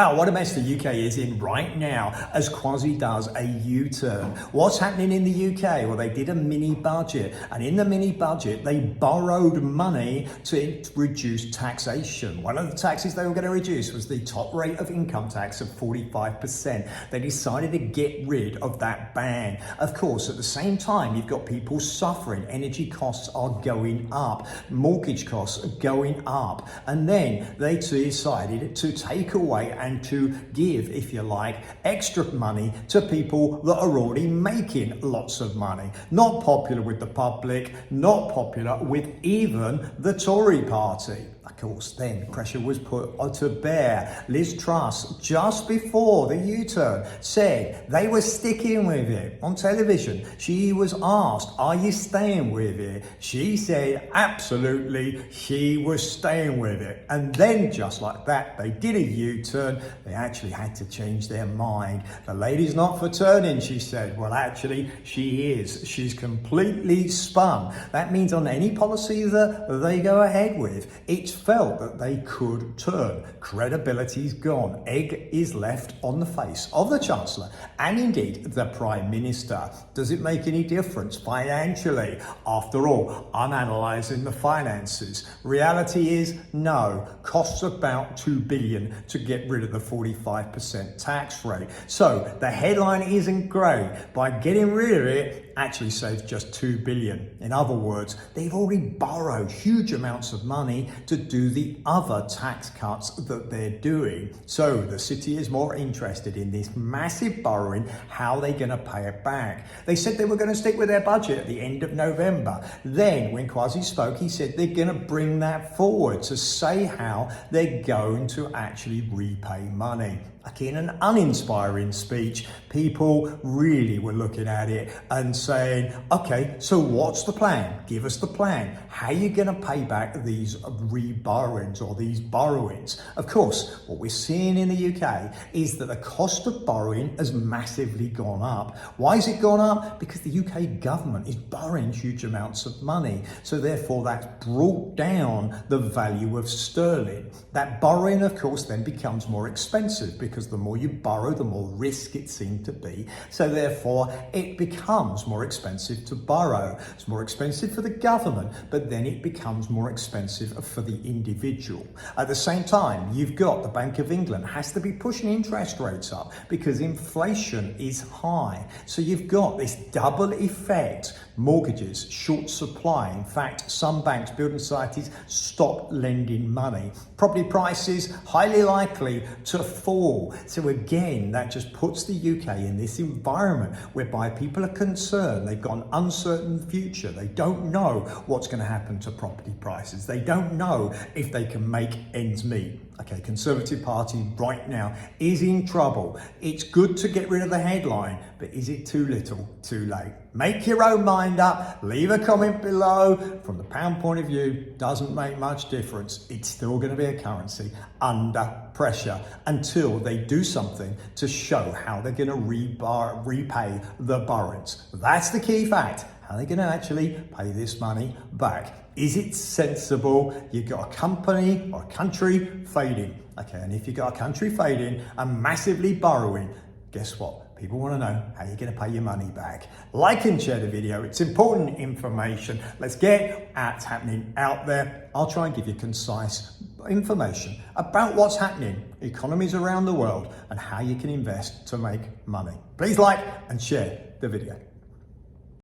Wow, what a mess the UK is in right now as Kwasi does a U-turn. What's happening in the UK? Well, they did a mini budget, and in the mini budget, they borrowed money to reduce taxation. One of the taxes they were going to reduce was the top rate of income tax of 45%. They decided to get rid of that ban. Of course, at the same time, you've got people suffering. Energy costs are going up. Mortgage costs are going up. And then they decided to take away and to give, if you like, extra money to people that are already making lots of money. Not popular with the public, not popular with even the Tory party. Of course, then pressure was put to bear. Liz Truss, just before the U-turn, said they were sticking with it. On television, she was asked, are you staying with it? She said, absolutely, she was staying with it. And then, just like that, they did a U-turn. They actually had to change their mind. The lady's not for turning, she said. Well, actually, she is. She's completely spun. That means on any policy that they go ahead with, it's felt that they could turn. Credibility's gone. Egg is left on the face of the Chancellor and indeed the Prime Minister. Does it make any difference financially? After all, I'm analysing the finances. Reality is no. Costs about 2 billion to get rid of the 45% tax rate. So the headline isn't great. By getting rid of it, actually saves just 2 billion. In other words, they've already borrowed huge amounts of money to do the other tax cuts that they're doing. So the city is more interested in this massive borrowing, how they're going to pay it back. They said they were going to stick with their budget at the end of November. Then when Kwasi spoke, he said they're going to bring that forward to say how they're going to actually repay money. Like in an uninspiring speech, people really were looking at it and saying, okay, so what's the plan? Give us the plan. How are you going to pay back these reborrowings or these borrowings? Of course, what we're seeing in the UK is that the cost of borrowing has massively gone up. Why has it gone up? Because the UK government is borrowing huge amounts of money. So therefore, that's brought down the value of sterling. That borrowing, of course, then becomes more expensive because the more you borrow, the more risk it seemed to be. So therefore, it becomes more expensive to borrow. It's more expensive for the government, but then it becomes more expensive for the individual. At the same time, you've got the Bank of England has to be pushing interest rates up because inflation is high. So you've got this double effect. Mortgages, short supply. In fact, some banks, building societies, stopped lending money. Property prices highly likely to fall. So again, that just puts the UK in this environment whereby people are concerned. They've got an uncertain future. They don't know what's going to happen to property prices. They don't know if they can make ends meet. Okay, Conservative Party right now is in trouble. It's good to get rid of the headline, but is it too little, too late? Make your own mind up. Leave a comment below. From the pound point of view, doesn't make much difference. It's still going to be a currency under pressure until they do something to show how they're going to repay the borrowings. That's the key fact. How are they going to actually pay this money back? Is it sensible? You've got a company or a country fading. Okay, and if you've got a country fading and massively borrowing, guess what? People want to know how you're going to pay your money back. Like and share the video. It's important information. Let's get what's happening out there. I'll try and give you concise information about what's happening, economies around the world, and how you can invest to make money. Please like and share the video.